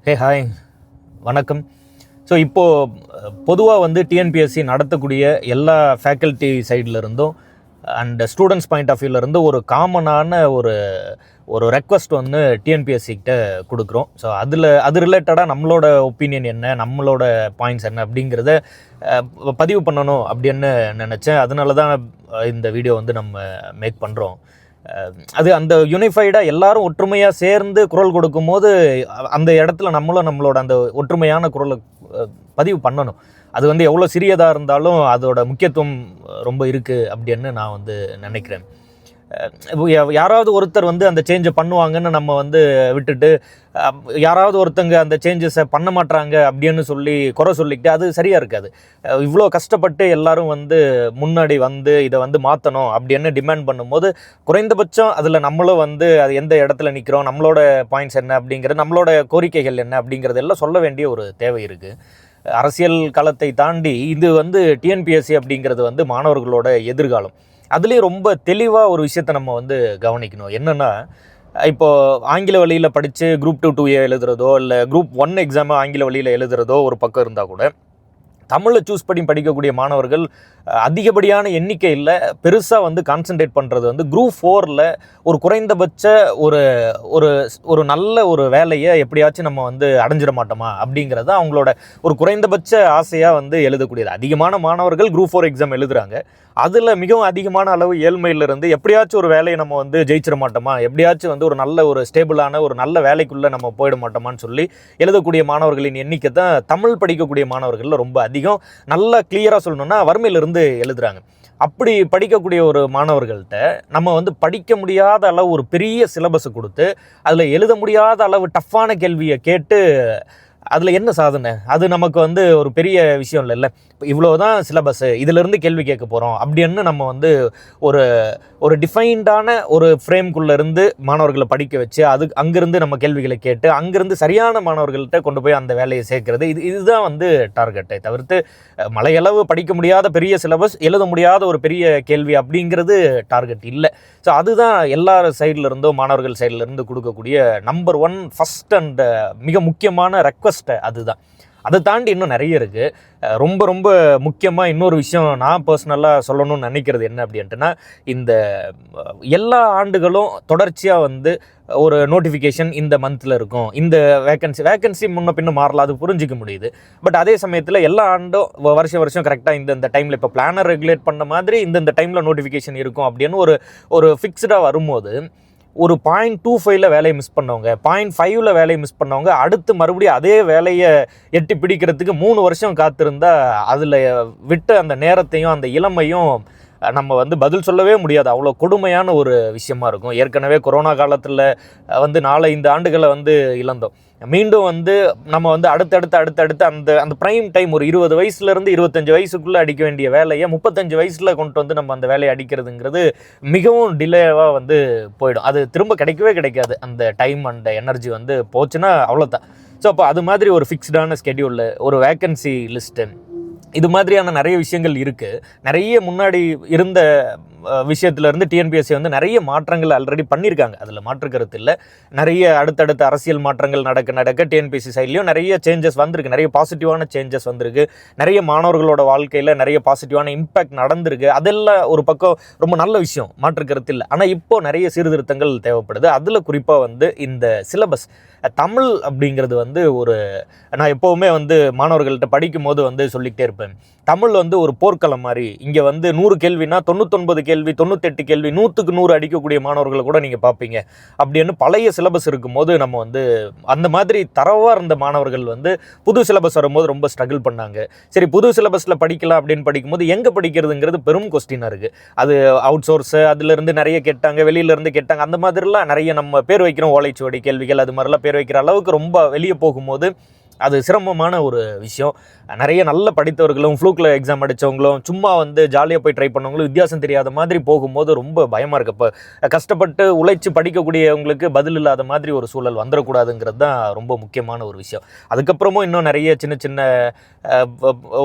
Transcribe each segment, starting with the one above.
Hi வணக்கம். So இப்போது பொதுவாக வந்து டிஎன்பிஎஸ்சி நடத்தக்கூடிய எல்லா ஃபேக்கல்ட்டி சைடில் இருந்தும் அண்ட் ஸ்டூடெண்ட்ஸ் பாயிண்ட் ஆஃப் வியூவிலேருந்து ஒரு காமனான ஒரு ஒரு ரெக்வஸ்ட் வந்து டிஎன்பிஎஸ்சிக்கிட்ட கொடுக்குறோம். ஸோ அது ரிலேட்டடாக நம்மளோட ஒப்பீனியன் என்ன, நம்மளோட பாயிண்ட்ஸ் என்ன அப்படிங்கிறத பதிவு பண்ணணும் அப்படின்னு நினச்சேன். அதனால தான் இந்த வீடியோ வந்து நம்ம மேக் பண்ணுறோம். அது அந்த யூனிஃபைடாக எல்லாரும் ஒற்றுமையாக சேர்ந்து குரல் கொடுக்கும்போது அந்த இடத்துல நம்மளோட அந்த ஒற்றுமையான குரலை பதிவு பண்ணணும். அது வந்து எவ்வளோ சிறியதாக இருந்தாலும் அதோட முக்கியத்துவம் ரொம்ப இருக்குது அப்படின்னு நான் வந்து நினைக்கிறேன். யாராவது ஒருத்தர் வந்து அந்த சேஞ்சை பண்ணுவாங்கன்னு நம்ம வந்து விட்டுட்டு யாராவது ஒருத்தங்க அந்த சேஞ்சஸை பண்ண மாட்டாங்க அப்படின்னு சொல்லி குறை சொல்லிக்கிட்டு அது சரியாக இருக்காது. இவ்வளோ கஷ்டப்பட்டு எல்லாரும் வந்து முன்னாடி வந்து இதை வந்து மாற்றணும் அப்படின்னு டிமாண்ட் பண்ணும்போது குறைந்தபட்சம் அதில் நம்மளும் வந்து அது எந்த இடத்துல நிற்கிறோம், நம்மளோட பாயிண்ட்ஸ் என்ன அப்படிங்கிறது, நம்மளோட கோரிக்கைகள் என்ன அப்படிங்கிறதெல்லாம் சொல்ல வேண்டிய ஒரு தேவை இருக்குது. அரசியல் காலத்தை தாண்டி இது வந்து டிஎன்பிஎஸ்சி அப்படிங்கிறது வந்து மாணவர்களோட எதிர்காலம். அதுலேயும் ரொம்ப தெளிவாக ஒரு விஷயத்தை நம்ம வந்து கவனிக்கணும். என்னென்னா, இப்போது ஆங்கில வழியில் படித்து குரூப் 2 2A எழுதுறதோ இல்லை குரூப் 1 எக்ஸாமை ஆங்கில வழியில் எழுதுறதோ ஒரு பக்கம் இருந்தால் கூட தமிழில் சூஸ் பண்ணி படிக்கக்கூடிய மாணவர்கள் அதிகப்படியான எண்ணிக்கையில் பெருசாக வந்து கான்சன்ட்ரேட் பண்ணுறது வந்து குரூப் 4ல் ஒரு குறைந்தபட்ச ஒரு ஒரு ஒரு நல்ல ஒரு வேலையை எப்படியாச்சும் நம்ம வந்து அடைஞ்சிட மாட்டோமா அப்படிங்கிறத அவங்களோட ஒரு குறைந்தபட்ச ஆசையாக வந்து எழுதக்கூடியது. அதிகமான மாணவர்கள் குரூப் 4 எக்ஸாம் எழுதுகிறாங்க. அதில் மிகவும் அதிகமான அளவு ஏழ்மையிலிருந்து எப்படியாச்சும் ஒரு வேலையை நம்ம வந்து ஜெயிச்சிட மாட்டோமா, எப்படியாச்சும் வந்து ஒரு நல்ல ஒரு ஸ்டேபிளான ஒரு நல்ல வேலைக்குள்ளே நம்ம போயிட மாட்டோமான்னு சொல்லி எழுதக்கூடிய மாணவர்களின் எண்ணிக்கை தான் தமிழ் படிக்கக்கூடிய மாணவர்களில் ரொம்ப அதிகம். நல்லா கிளியராக சொல்லணும்னா வறுமையிலிருந்து எழுதுறாங்க. அப்படி படிக்கக்கூடிய ஒரு மாணவர்கள்ட்ட நம்ம வந்து படிக்க முடியாத அளவு ஒரு பெரிய சிலபஸ் கொடுத்து அதில் எழுத முடியாத அளவு டஃப்பான கேள்வியை கேட்டு அதில் என்ன சாதனை? அது நமக்கு வந்து ஒரு பெரிய விஷயம் இல்லைல்ல. இவ்வளோ தான் சிலபஸ்ஸு, இதிலேருந்து கேள்வி கேட்க போகிறோம் அப்படின்னு நம்ம வந்து ஒரு ஒரு டிஃபைன்டான ஒரு ஃப்ரேம்குள்ளேருந்து மாணவர்களை படிக்க வச்சு அங்கேருந்து நம்ம கேள்விகளை கேட்டு அங்கேருந்து சரியான மாணவர்கள்ட்ட கொண்டு போய் அந்த வேலையை சேர்க்கறது, இதுதான் வந்து டார்கெட்டை தவிர்த்து மலையளவு படிக்க முடியாத பெரிய சிலபஸ், எழுத முடியாத ஒரு பெரிய கேள்வி அப்படிங்கிறது டார்கெட் இல்லை. ஸோ அதுதான் எல்லா சைடில் இருந்தும் மாணவர்கள் சைடில் இருந்து கொடுக்கக்கூடிய நம்பர் 1 ஃபஸ்ட் அண்ட் மிக முக்கியமான ரெக்வஸ்ட்டை அதுதான். அதை தாண்டி இன்னும் நிறைய இருக்குது. ரொம்ப ரொம்ப முக்கியமாக இன்னொரு விஷயம் நான் பர்சனலாக சொல்லணும்னு நினைக்கிறது என்ன அப்படின்ட்டுனா, இந்த எல்லா ஆண்டுகளும் தொடர்ச்சியாக வந்து ஒரு நோட்டிஃபிகேஷன் இந்த மந்தில் இருக்கும், இந்த வேக்கன்சி முன்ன பின்ன மாறலாம், அது புரிஞ்சிக்க முடியுது. பட் அதே சமயத்தில் எல்லா ஆண்டும் வருஷம் கரெக்டாக இந்த டைமில் இப்போ பிளானர் ரெகுலேட் பண்ண மாதிரி இந்த டைமில் நோட்டிஃபிகேஷன் இருக்கும் அப்படின்னு ஒரு ஃபிக்ஸ்டாக வரும்போது ஒரு 0.25ல் வேலையை மிஸ் பண்ணவங்க, 0.5ல் வேலையை மிஸ் பண்ணவங்க அடுத்து மறுபடியும் அதே வேலையை எட்டி பிடிக்கிறதுக்கு 3 வருஷம் காத்திருந்தால் அதில் விட்ட அந்த நேரத்தையும் அந்த இளமையும் நம்ம வந்து பதில் சொல்லவே முடியாது. அவ்வளோ கொடுமையான ஒரு விஷயமா இருக்கும். ஏற்கனவே கொரோனா காலத்தில் வந்து 4-5 ஆண்டுகளை வந்து இழந்தோம். மீண்டும் வந்து நம்ம வந்து அடுத்தடுத்து அந்த ப்ரைம் டைம் ஒரு 20 வயசுலேருந்து 25 வயசுக்குள்ளே அடிக்க வேண்டிய வேலையை 35 வயசில் கொண்டு வந்து நம்ம அந்த வேலையை அடிக்கிறதுங்கிறது மிகவும் டிலேவாக வந்து போயிடும். அது திரும்ப கிடைக்கவே கிடைக்காது. அந்த டைம் அண்ட் எனர்ஜி வந்து போச்சுன்னா அவ்வளோதான். ஸோ அப்போ அது மாதிரி ஒரு ஃபிக்ஸ்டான ஸ்கெடியூலில் ஒரு வேக்கன்சி லிஸ்ட்டு, இது மாதிரியான நிறைய விஷயங்கள் இருக்குது. நிறைய முன்னாடி இருந்த விஷயத்துலேருந்து டிஎன்பிஎஸ்சி வந்து நிறைய மாற்றங்கள் ஆல்ரெடி பண்ணியிருக்காங்க, அதில் மாற்று கருத்து இல்லை. நிறைய அடுத்தடுத்த அரசியல் மாற்றங்கள் நடக்க டிஎன்பிஎஸ்சி சைட்லேயும் நிறைய சேஞ்சஸ் வந்திருக்கு, நிறைய பாசிட்டிவான சேஞ்சஸ் வந்திருக்கு. நிறைய மாணவர்களோட வாழ்க்கையில் நிறைய பாசிட்டிவான இம்பேக்ட் நடந்திருக்கு. அதெல்லாம் ஒரு பக்கம் ரொம்ப நல்ல விஷயம், மாற்று கருத்து இல்லை. ஆனால் இப்போது நிறைய சீர்திருத்தங்கள் தேவைப்படுது. அதில் குறிப்பாக வந்து இந்த சிலபஸ் தமிழ் அப்படிங்கிறது வந்து நான் எப்போவுமே வந்து மாணவர்கள்ட்ட படிக்கும் போது வந்து சொல்லிக்கிட்டே இருப்பேன், தமிழ் வந்து ஒரு போர்க்களம் மாதிரி. இங்கே வந்து 100 கேள்வினா 99 கேள்வி 98 கேள்வி 100க்கு 100 அடிக்கக்கூடிய மாணவர்களை கூட நீங்கள் பார்ப்பீங்க அப்படின்னு பழைய சிலபஸ் இருக்கும்போது நம்ம வந்து அந்த மாதிரி தரவாக இருந்த மாணவர்கள் வந்து புது சிலபஸ் வரும்போது ரொம்ப ஸ்ட்ரகிள் பண்ணாங்க. சரி, புது சிலபஸில் படிக்கலாம் அப்படின்னு படிக்கும்போது எங்கே படிக்கிறதுங்கிறது பெரும் கொஸ்டினாக இருக்குது. அது அவுட் சோர்ஸு அதிலிருந்து நிறைய கேட்டாங்க, வெளியிலேருந்து கேட்டாங்க. அந்த மாதிரிலாம் நிறைய நம்ம பேர் வைக்கிறோம் ஓலைச்சுவடி கேள்விகள், அது மாதிரிலாம் பேர் வைக்கிற அளவுக்கு ரொம்ப வெளியே போகும்போது அது சிரமமான ஒரு விஷயம். நிறைய நல்ல படித்தவர்களும் ஃப்ளூக்கில் எக்ஸாம் அடித்தவங்களும் சும்மா வந்து ஜாலியாக போய் ட்ரை பண்ணவங்களும் வித்தியாசம் தெரியாத மாதிரி போகும்போது ரொம்ப பயமாக இருக்குது. இப்போ கஷ்டப்பட்டு உழைச்சி படிக்கக்கூடியவங்களுக்கு பதில் இல்லாத மாதிரி ஒரு சூழல் வந்துடக்கூடாதுங்கிறது தான் ரொம்ப முக்கியமான ஒரு விஷயம். அதுக்கப்புறமும் இன்னும் நிறைய சின்ன சின்ன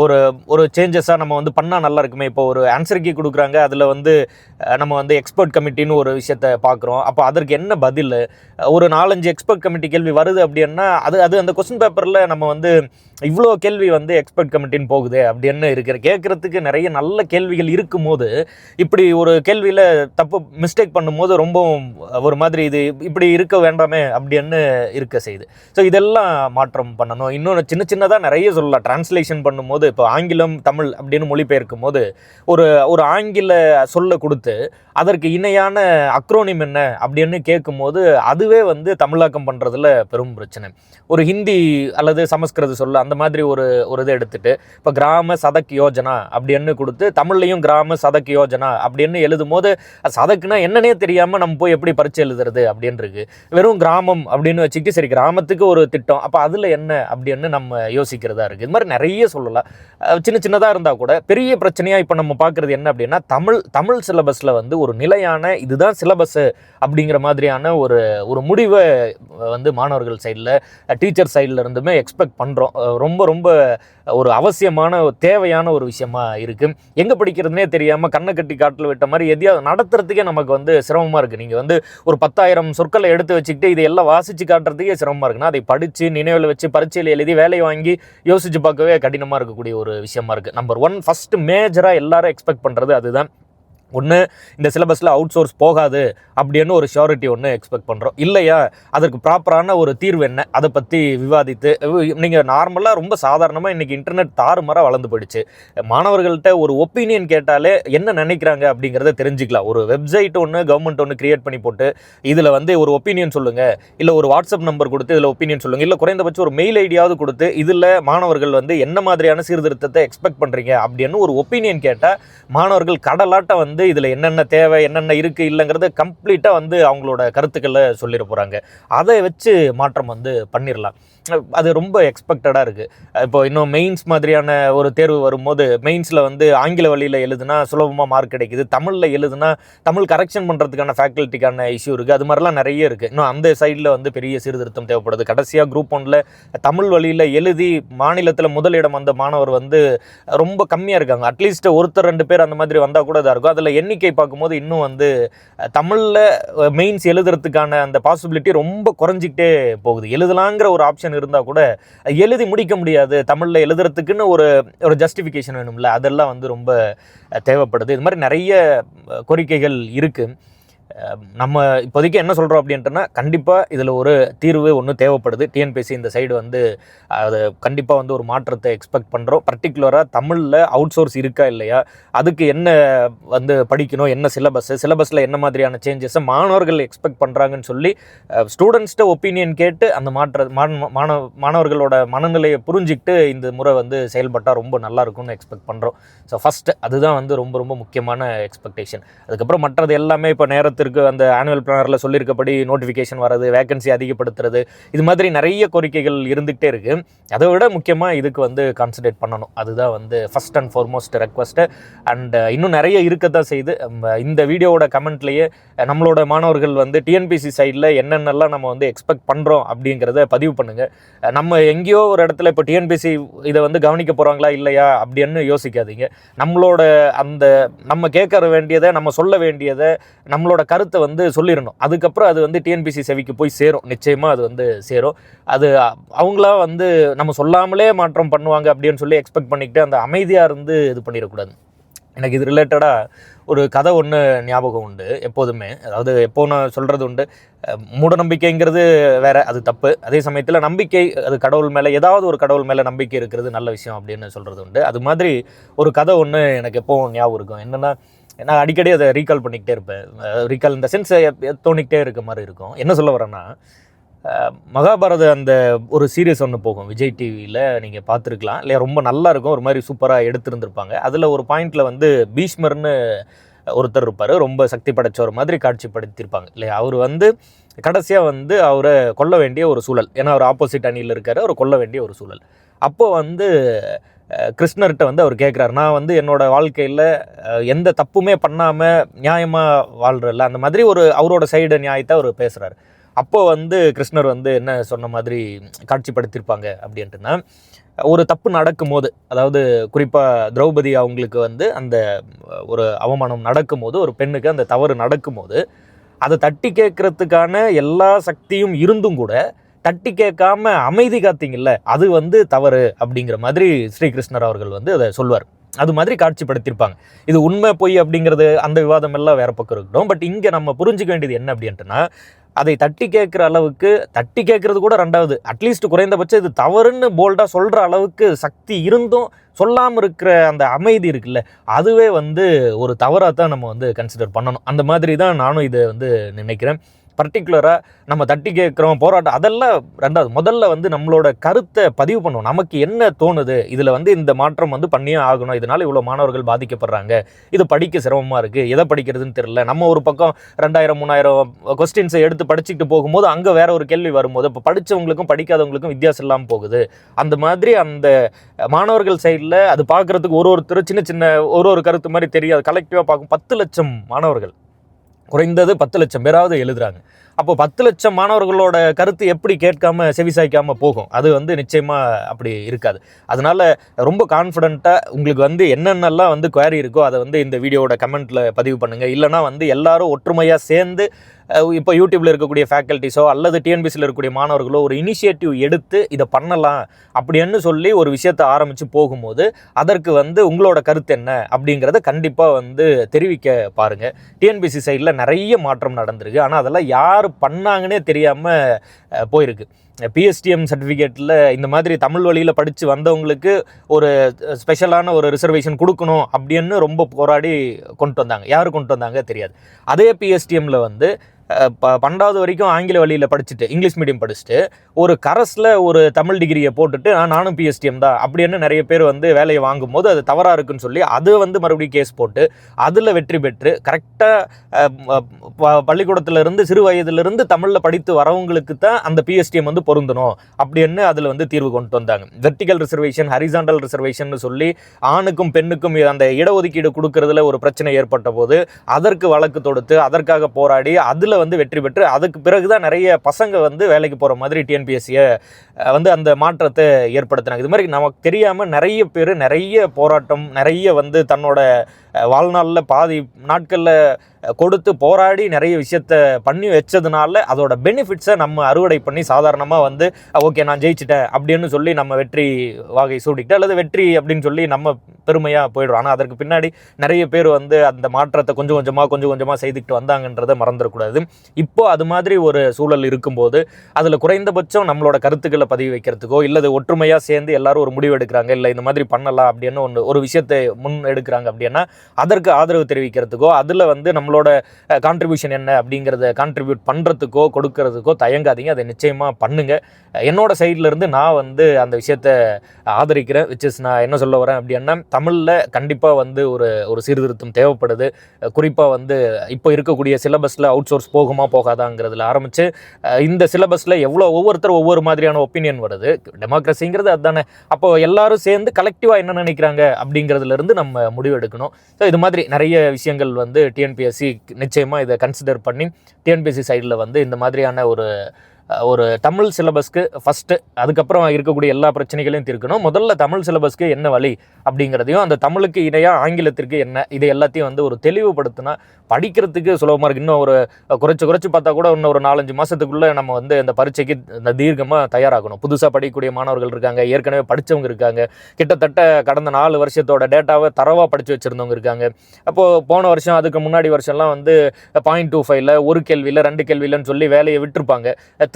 ஒரு ஒரு சேஞ்சஸாக நம்ம வந்து பண்ணால் நல்லா இருக்குமே. இப்போ ஒரு ஆன்சர் கீ கொடுக்குறாங்க, அதில் வந்து நம்ம வந்து எக்ஸ்பர்ட் கமிட்டின்னு ஒரு விஷயத்தை பார்க்குறோம். அப்போ அதற்கு என்ன பதில், ஒரு 4-5 எக்ஸ்பர்ட் கமிட்டி கேள்வி வருது அப்படின்னா அது அந்த கொஸ்டின் பேப்பரில் நம்ம வந்து இவ்வளோ கேள்வி வந்து எக்ஸ்பர்ட் கமிட்டின்னு போகுது அப்படின்னு கேட்குறதுக்கு நிறைய நல்ல கேள்விகள் இருக்கும்போது இப்படி ஒரு கேள்வியில் தப்பு மிஸ்டேக் பண்ணும்போது ரொம்ப ஒரு மாதிரி இது இப்படி இருக்க வேண்டாமே அப்படின்னு இருக்க செய்யுது. ஸோ இதெல்லாம் மாற்றம் பண்ணணும். இன்னொன்று சின்ன சின்னதாக நிறைய சொல்லலாம். டிரான்ஸ்லேஷன் பண்ணும்போது இப்போ ஆங்கிலம் தமிழ் அப்படின்னு மொழிபெயர்க்கும் போது ஒரு ஆங்கில சொல்ல கொடுத்து அதற்கு இணையான அக்ரோனிம் என்ன அப்படின்னு கேட்கும்போது அதுவே வந்து தமிழாக்கம் பண்ணுறதுல பெரும் பிரச்சனை. ஒரு ஹிந்தி அல்லது சமஸ்கிருத சொல்ல அந்த மாதிரி ஒரு இதை எடுத்துட்டு இப்போ கிராம சதக் யோஜனா அப்படின்னு கொடுத்து தமிழ்லையும் கிராம சதக் யோஜனா அப்படின்னு எழுதும் போது சதக்குனா என்னன்னே தெரியாமல் நம்ம போய் எப்படி பரிச்சை எழுதுறது அப்படின்றது. வெறும் கிராமம் அப்படின்னு வச்சுக்கிட்டு சரி கிராமத்துக்கு ஒரு திட்டம், அப்போ அதில் என்ன அப்படின்னு நம்ம யோசிக்கிறதா இருக்குது. இது மாதிரி நிறைய சொல்லலாம். சின்ன சின்னதாக இருந்தால் கூட பெரிய பிரச்சனையாக இப்போ நம்ம பார்க்குறது என்ன அப்படின்னா தமிழ் சிலபஸில் வந்து ஒரு நிலையான இதுதான் சிலபஸ் அப்படிங்கிற மாதிரியான ஒரு முடிவை வந்து மாணவர்கள் சைடில் டீச்சர் சைடில் இருந்துமே எக்ஸ்பெக்ட் பண்ணுறோம். ரொம்ப ரொம்ப ஒரு அவசியமான தேவையான ஒரு விஷயமா இருக்குது. எங்கே படிக்கிறதுனே தெரியாமல் கண்ணை கட்டி காட்டில் விட்ட மாதிரி எதையாவது நடத்துறதுக்கே நமக்கு வந்து சிரமமாக இருக்குது. நீங்கள் வந்து ஒரு 10,000 சொற்களை எடுத்து வச்சுக்கிட்டு இதையெல்லாம் வாசித்து காட்டுறதுக்கே சிரமமாக இருக்குன்னா அதை படித்து நினைவில் வச்சு பரீட்சையில் எழுதி வேலையை வாங்கி யோசித்து பார்க்கவே கடினமாக இருக்கக்கூடிய ஒரு விஷயமா இருக்குது. நம்பர் 1 ஃபஸ்ட்டு மேஜராக எல்லாரும் எக்ஸ்பெக்ட் பண்ணுறது அதுதான். ஒன்று, இந்த சிலபஸில் அவுட் சோர்ஸ் போகாது அப்படின்னு ஒரு ஷியோரிட்டி ஒன்று எக்ஸ்பெக்ட் பண்ணுறோம். இல்லையா அதற்கு ப்ராப்பரான ஒரு தீர்வு என்ன அதை பற்றி விவாதித்து நீங்கள் நார்மலாக ரொம்ப சாதாரணமாக இன்றைக்கி இன்டர்நெட் தாறுமாறாக வளர்ந்து போயிடுச்சு. மாணவர்கள்ட்ட ஒரு ஒப்பீனியன் கேட்டாலே என்ன நினைக்கிறாங்க அப்படிங்கிறத தெரிஞ்சுக்கலாம். ஒரு வெப்சைட் ஒன்று கவர்மெண்ட் ஒன்று கிரியேட் பண்ணி போட்டு இதில் வந்து ஒரு ஒப்பீனியன் சொல்லுங்கள், இல்லை ஒரு வாட்ஸ்அப் நம்பர் கொடுத்து இதில் ஒப்பீனியன் சொல்லுங்கள், இல்லை குறைந்தபட்சம் ஒரு மெயில் ஐடியாவது கொடுத்து இதில் மாணவர்கள் வந்து என்ன மாதிரியான சீர்திருத்தத்தை எக்ஸ்பெக்ட் பண்ணுறீங்க அப்படின்னு ஒரு ஒப்பீனியன் கேட்டால் மாணவர்கள் கடலாட்ட வந்து இதில் என்னென்ன தேவை என்னென்ன இருக்குது இல்லைங்கிறத கம்ப்ளீட்டாக வந்து அவங்களோட கருத்துக்களை சொல்லிட போகிறாங்க. அதை வச்சு மாற்றம் வந்து பண்ணிடலாம். அது ரொம்ப எக்ஸ்பெக்டடாக இருக்குது. இப்போ இன்னும் மெயின்ஸ் மாதிரியான ஒரு தேர்வு வரும்போது மெயின்ஸில் வந்து ஆங்கில வழியில் எழுதுனா சுலபமாக மார்க் கிடைக்குது, தமிழில் எழுதுனா தமிழ் கரெக்ஷன் பண்ணுறதுக்கான ஃபேக்கல்ட்டிக்கான இஷ்யூ இருக்குது. அது மாதிரிலாம் நிறைய இருக்குது. இன்னும் அந்த சைடில் வந்து பெரிய சீர்திருத்தம் தேவைப்படுது. கடைசியாக குரூப் 1 தமிழ் வழியில் எழுதி மாநிலத்தில் முதலிடம் வந்த மாணவர் வந்து ரொம்ப கம்மியாக இருக்காங்க. அட்லீஸ்ட் ஒருத்தர் 2 பேர் அந்த மாதிரி வந்தால் கூட இதாக இருக்கும். அதில் எண்ணிக்கை பார்க்கும்போது இன்னும் வந்து தமிழில் மெயின்ஸ் எழுதுறதுக்கான அந்த பாசிபிலிட்டி ரொம்ப குறைஞ்சிக்கிட்டே போகுது. எழுதலாங்கிற ஒரு ஆப்ஷன் இருந்தால் கூட எழுதி முடிக்க முடியாது. தமிழில் எழுதுறதுக்குன்னு ஒரு ஜஸ்டிஃபிகேஷன் வேணும்ல, அதெல்லாம் வந்து ரொம்ப தேவைப்படுது. இது மாதிரி நிறைய கோரிக்கைகள் இருக்குது. நம்ம இப்போதைக்கு என்ன சொல்கிறோம் அப்படின்ட்டுனா கண்டிப்பாக இதில் ஒரு தீர்வு ஒன்று தேவைப்படுது. டிஎன்பிஎஸ்சி இந்த சைடு வந்து அது கண்டிப்பாக வந்து ஒரு மாற்றத்தை எக்ஸ்பெக்ட் பண்ணுறோம். பர்டிகுலராக தமிழில் அவுட் சோர்ஸ் இருக்கா இல்லையா, அதுக்கு என்ன வந்து படிக்கணும், என்ன சிலபஸில் என்ன மாதிரியான சேஞ்சஸை மாணவர்கள் எக்ஸ்பெக்ட் பண்ணுறாங்கன்னு சொல்லி ஸ்டூடெண்ட்ஸ்கிட்ட ஒப்பீனியன் கேட்டு அந்த மாணவர்களோட மனநிலையை புரிஞ்சிக்கிட்டு இந்த முறை வந்து செயல்பட்டால் ரொம்ப நல்லாயிருக்கும்னு எக்ஸ்பெக்ட் பண்ணுறோம். ஸோ ஃபஸ்ட்டு அதுதான் வந்து ரொம்ப ரொம்ப முக்கியமான எக்ஸ்பெக்டேஷன். அதுக்கப்புறம் மற்றது எல்லாமே இப்போ நேரத்திற்கு அந்த ஆனுவல் பிளானரில் சொல்லியிருக்கபடி நோட்டிஃபிகேஷன் வர்றது, வேகன்சி அதிகப்படுத்துறது, இது மாதிரி நிறைய கோரிக்கைகள் இருந்துகிட்டே இருக்குது. அதை விட முக்கியமாக இதுக்கு வந்து கான்சன்ட்ரேட் பண்ணணும். அதுதான் வந்து first and foremost request. And இன்னும் நிறைய இருக்கத்தான் செய்து. இந்த வீடியோவோட கமெண்ட்லேயே நம்மளோட மாணவர்கள் வந்து டிஎன்பிஎஸ்சி சைடில் என்னென்னலாம் நம்ம வந்து எக்ஸ்பெக்ட் பண்ணுறோம் அப்படிங்கிறத பதிவு பண்ணுங்கள். நம்ம எங்கேயோ ஒரு இடத்துல இப்போ டிஎன்பிஎஸ்சி இதை வந்து கவனிக்க போகிறாங்களா இல்லையா அப்படின்னு யோசிக்காதீங்க. நம்மளோட நம்ம கேட்க வேண்டியதை, நம்ம சொல்ல வேண்டியதை, நம்மளோட கருத்தை வந்து சொல்லிடணும். அதுக்கப்புறம் அது வந்து டிஎன்பிஎஸ்சி செவிக்கு போய் சேரும். நிச்சயமாக அது வந்து சேரும். அது அவங்களா வந்து நம்ம சொல்லாமலே மாற்றம் பண்ணுவாங்க அப்படின்னு சொல்லி எக்ஸ்பெக்ட் பண்ணிக்கிட்டு அந்த அமைதியாக இருந்து இது பண்ணிடக்கூடாது. எனக்கு இது ரிலேட்டடாக ஒரு கதை ஒன்று ஞாபகம் உண்டு எப்போதுமே. அதாவது எப்போ நான் சொல்கிறது உண்டு, மூட நம்பிக்கைங்கிறது வேறு, அது தப்பு. அதே சமயத்தில் நம்பிக்கை, அது கடவுள் மேலே, ஏதாவது ஒரு கடவுள் மேலே நம்பிக்கை இருக்கிறது நல்ல விஷயம் அப்படின்னு சொல்கிறது உண்டு. அது மாதிரி ஒரு கதை ஒன்று எனக்கு எப்போவும் ஞாபகம் இருக்கும். என்னென்னா, நான் அடிக்கடி அதை ரீகால் பண்ணிக்கிட்டே இருப்பேன். ரீகால் இந்த சென்ஸ் தோணிக்கிட்டே இருக்க மாதிரி இருக்கும். என்ன சொல்ல வரேன்னா, மகாபாரத அந்த ஒரு சீரியஸ் ஒன்று போகும் விஜய் டிவியில், நீங்கள் பார்த்துருக்கலாம் இல்லையா, ரொம்ப நல்லா இருக்கும், ஒரு மாதிரி சூப்பராக எடுத்துருந்துருப்பாங்க. அதில் ஒரு பாயிண்டில் வந்து பீஷ்மர்னு ஒருத்தர் இருப்பார், ரொம்ப சக்தி படைச்சவர் மாதிரி காட்சிப்படுத்தியிருப்பாங்க இல்லையா. அவர் வந்து கடைசியாக வந்து அவரை கொல்ல வேண்டிய ஒரு சூழல், ஏன்னா அவர் ஆப்போசிட் அணியில் இருக்கார், அவர் கொல்ல வேண்டிய ஒரு சூழல். அப்போது வந்து கிருஷ்ணர்கிட்ட வந்து அவர் கேட்குறாரு, நான் வந்து என்னோடய வாழ்க்கையில் எந்த தப்புமே பண்ணாமல் நியாயமாக வாழ்கிறல்ல, அந்த மாதிரி ஒரு அவரோட சைடு நியாயத்தை அவர் பேசுகிறாரு. அப்போது வந்து கிருஷ்ணர் வந்து என்ன சொன்ன மாதிரி காட்சிப்படுத்தியிருப்பாங்க அப்படின்ட்டுனா, ஒரு தப்பு நடக்கும்போது, அதாவது குறிப்பாக திரௌபதி அவங்களுக்கு வந்து அந்த ஒரு அவமானம் நடக்கும்போது, ஒரு பெண்ணுக்கு அந்த தவறு நடக்கும்போது அதை தட்டி கேட்கறதுக்கான எல்லா சக்தியும் இருந்தும் கூட தட்டி கேட்காம அமைதி காத்தீங்கல்ல, அது வந்து தவறு அப்படிங்கிற மாதிரி ஸ்ரீகிருஷ்ணர் அவர்கள் வந்து அதை சொல்வார். அது மாதிரி காட்சிப்படுத்தியிருப்பாங்க. இது உண்மை பொய் அப்படிங்கிறது அந்த விவாதம் எல்லாம் வேற பக்கம் இருக்கட்டும். பட் இங்கே நம்ம புரிஞ்சுக்க வேண்டியது என்ன அப்படின்ட்டுனா, அதை தட்டி கேட்குற அளவுக்கு, தட்டி கேட்கறது கூட ரெண்டாவது, அட்லீஸ்ட் குறைந்தபட்சம் இது தவறுன்னு போல்டாக சொல்கிற அளவுக்கு சக்தி இருந்தும் சொல்லாமல் இருக்கிற அந்த அமைதி இருக்குல்ல, அதுவே வந்து ஒரு தவறாக தான் நம்ம வந்து கன்சிடர் பண்ணணும். அந்த மாதிரி தான் நானும் இதை வந்து நினைக்கிறேன். பர்டிகுலராக நம்ம தட்டி கேட்குறோம், போராட்டம், அதெல்லாம் ரெண்டாவது. முதல்ல வந்து நம்மளோட கருத்தை பதிவு பண்ணுவோம். நமக்கு என்ன தோணுது, இதில் வந்து இந்த மாற்றம் வந்து பண்ணியே ஆகணும், இதனால் இவ்வளோ மாணவர்கள் பாதிக்கப்படுறாங்க, இது படிக்க சிரமமாக இருக்குது, எதை படிக்கிறதுன்னு தெரியல. நம்ம ஒரு பக்கம் 2000 3000 கொஸ்டின்ஸை எடுத்து படிச்சுக்கிட்டு போகும்போது அங்கே வேற ஒரு கேள்வி வரும்போது இப்போ படித்தவங்களுக்கும் படிக்காதவங்களுக்கும் வித்தியாசம் இல்லாமல் போகுது. அந்த மாதிரி அந்த மாணவர்கள் சைடில் அது பார்க்குறதுக்கு ஒருத்தர் சின்ன சின்ன ஒரு கருத்து மாதிரி தெரியாது. கலெக்டிவாக பார்க்கும் 10 லட்சம் மாணவர்கள், குறைந்தது 10 லட்சம் பேராவது எழுதுறாங்க. அப்போ 10 லட்சம் மாணவர்களோட கருத்து எப்படி கேட்காம செவிசாய்க்காமல் போகும்? அது வந்து நிச்சயமாக அப்படி இருக்காது. அதனால் ரொம்ப கான்ஃபிடென்ட்டாக உங்களுக்கு வந்து என்னென்னலாம் வந்து குவாரி இருக்கோ அதை வந்து இந்த வீடியோவோட கமெண்ட்டில் பதிவு பண்ணுங்கள். இல்லைனா வந்து எல்லாரும் ஒற்றுமையாக சேர்ந்து இப்போ யூடியூப்பில் இருக்கக்கூடிய ஃபேக்கல்ட்டிஸோ அல்லது டிஎன்பிசியில் இருக்கக்கூடிய மாணவர்களோ ஒரு இனிஷியேட்டிவ் எடுத்து இதை பண்ணலாம் அப்படின்னு சொல்லி ஒரு விஷயத்தை ஆரம்பித்து போகும்போது அதற்கு வந்து உங்களோட கருத்து என்ன அப்படிங்கிறத கண்டிப்பாக வந்து தெரிவிக்க பாருங்கள். டிஎன்பிசி சைடில் நிறைய மாற்றம் நடந்திருக்கு, ஆனால் அதெல்லாம் யார் பண்ணாங்கன்னே தெரியாமல் போயிருக்கு. பிஎஸ்டிஎம் சர்டிஃபிகேட்டில் இந்த மாதிரி தமிழ் வழியில் படித்து வந்தவங்களுக்கு ஒரு ஸ்பெஷலான ஒரு ரிசர்வேஷன் கொடுக்கணும் அப்படின்னு ரொம்ப போராடி கொண்டு வந்தாங்க. யார் கொண்டு வந்தாங்க தெரியாது. அதே பிஎஸ்டிஎம்மில் வந்து 12வது வரைக்கும் ஆங்கில வழியில் படிச்சுட்டு இங்கிலீஷ் மீடியம் படிச்சுட்டு ஒரு கரஸில் ஒரு தமிழ் டிகிரியை போட்டுட்டு நானும் பிஎஸ்டிஎம் தான் அப்படின்னு நிறைய பேர் வந்து வேலையை வாங்கும்போது அது தவறாக இருக்குன்னு சொல்லி அது வந்து மறுபடியும் கேஸ் போட்டு அதில் வெற்றி பெற்று கரெக்டாக பள்ளிக்கூடத்திலிருந்து சிறு வயதிலிருந்து தமிழில் படித்து வரவங்களுக்கு தான் அந்த பிஎஸ்டிஎம் வந்து பொருந்தணும் அப்படின்னு அதில் வந்து தீர்வு கொண்டு வந்தாங்க. வெர்டிகல் ரிசர்வேஷன், ஹரிசாண்டல் ரிசர்வேஷன் சொல்லி ஆணுக்கும் பெண்ணுக்கும் அந்த இடஒதுக்கீடு கொடுக்கறதுல ஒரு பிரச்சனை ஏற்பட்ட போது அதற்கு வழக்கு தொடுத்து அதற்காக போராடி அதில் வந்து வெற்றி பெற்று அதுக்கு பிறகுதான் நிறைய பசங்க வந்து வேலைக்கு போகிற மாதிரி டிஎன்பிஎஸ்சியை வந்து அந்த மாற்றத்தை ஏற்படுத்தினாங்க. இது மாதிரி நமக்கு தெரியாமல் நிறைய பேர் நிறைய போராட்டம், நிறைய வந்து தன்னோட வாழ்நாளில் பாதி நாட்களில் கொடுத்து போராடி நிறைய விஷயத்த பண்ணி வச்சதுனால அதோட பெனிஃபிட்ஸை நம்ம அறுவடை பண்ணி சாதாரணமாக வந்து ஓகே நான் ஜெயிச்சிட்டேன் அப்படின்னு சொல்லி நம்ம வெற்றி வாகை சூடிக்கிட்டு அல்லது வெற்றி அப்படின்னு சொல்லி நம்ம பெருமையாக போயிடுறோம். ஆனால் அதற்கு பின்னாடி நிறைய பேர் வந்து அந்த மாற்றத்தை கொஞ்சம் கொஞ்சமாக செய்துக்கிட்டு வந்தாங்கன்றதை மறந்துடக்கூடாது. இப்போது அது மாதிரி ஒரு சூழல் இருக்கும்போது அதில் குறைந்தபட்சம் நம்மளோட கருத்துக்களை பதிவு வைக்கிறதுக்கோ இல்லது ஒற்றுமையாக சேர்ந்து எல்லாரும் ஒரு முடிவு எடுக்கிறாங்க, இல்லை இந்த மாதிரி பண்ணலாம் அப்படின்னு ஒரு விஷயத்தை முன் எடுக்கிறாங்க அப்படின்னா அதற்கு ஆதரவு தெரிவிக்கிறதுக்கோ அதில் வந்து நம்மளோட கான்ட்ரிபியூஷன் என்ன அப்படிங்கிறத கான்ட்ரிபியூட் பண்ணுறதுக்கோ கொடுக்கறதுக்கோ தயங்காதீங்க. அதை நிச்சயமாக பண்ணுங்கள். என்னோட சைட்லேருந்து நான் வந்து அந்த விஷயத்தை ஆதரிக்கிறேன். நான் என்ன சொல்ல வரேன் அப்படின்னா தமிழில் கண்டிப்பாக வந்து ஒரு சீர்திருத்தம் தேவைப்படுது. குறிப்பாக வந்து இப்போ இருக்கக்கூடிய சிலபஸில் அவுட் சோர்ஸ் போகுமா போகாதாங்கிறதுல ஆரம்பித்து இந்த சிலபஸில் ஒவ்வொருத்தரும் ஒவ்வொரு மாதிரியான ஒப்பீனியன் வருது. டெமோக்ரஸிங்கிறது அதுதானே. அப்போ எல்லாரும் சேர்ந்து கலெக்டிவாக என்ன நினைக்கிறாங்க அப்படிங்கிறதுலேருந்து நம்ம முடிவு எடுக்கணும். ஸோ இது மாதிரி நிறைய விஷயங்கள் வந்து டிஎன்பிஎஸ்சி நிச்சயமாக இதை கன்சிடர் பண்ணி டிஎன்பிஎஸ்சி சைடில் வந்து இந்த மாதிரியான ஒரு தமிழ் சிலபஸ்க்கு ஃபஸ்ட்டு, அதுக்கப்புறம் இருக்கக்கூடிய எல்லா பிரச்சனைகளையும் தீர்க்கணும். முதல்ல தமிழ் சிலபஸ்க்கு என்ன வழி அப்படிங்கிறதையும் அந்த தமிழுக்கு இணையாக ஆங்கிலத்திற்கு என்ன, இது எல்லாத்தையும் வந்து ஒரு தெளிவுபடுத்தினா படிக்கிறதுக்கு சுலபமாக இருக்குது. இன்னும் ஒரு குறைச்சி பார்த்தா கூட இன்னும் ஒரு 4-5 மாதத்துக்குள்ளே நம்ம வந்து அந்த பரீட்சைக்கு தீர்க்கமாக தயாராகணும். புதுசாக படிக்கக்கூடிய மாணவர்கள் இருக்காங்க, ஏற்கனவே படித்தவங்க இருக்காங்க, கிட்டத்தட்ட கடந்த 4 வருஷத்தோட டேட்டாவை தரவாக படித்து வச்சுருந்தவங்க இருக்காங்க. அப்போது போன வருஷம் அதுக்கு முன்னாடி வருஷம்லாம் வந்து 0.25ல் ஒரு கேள்வியில் 2 கேள்வியிலன்னு சொல்லி வேலையை விட்டுருப்பாங்க.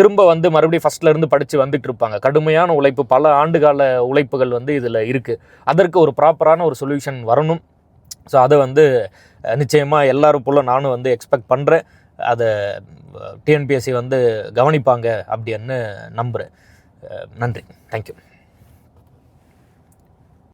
திரும்ப வந்து மறுபடியும் ஃபஸ்ட்லேருந்து படித்து வந்துட்டு இருப்பாங்க. கடுமையான உழைப்பு, பல ஆண்டுகால உழைப்புகள் வந்து இதில் இருக்குது. அதற்கு ஒரு ப்ராப்பரான ஒரு சொல்யூஷன் வரணும். ஸோ அதை வந்து நிச்சயமாக எல்லோரும் போல் நானும் வந்து எக்ஸ்பெக்ட் பண்ணுறேன். அதை டிஎன்பிஎஸ்சி வந்து கவனிப்பாங்க அப்படின்னு நம்புகிறேன். நன்றி. தேங்க்யூ.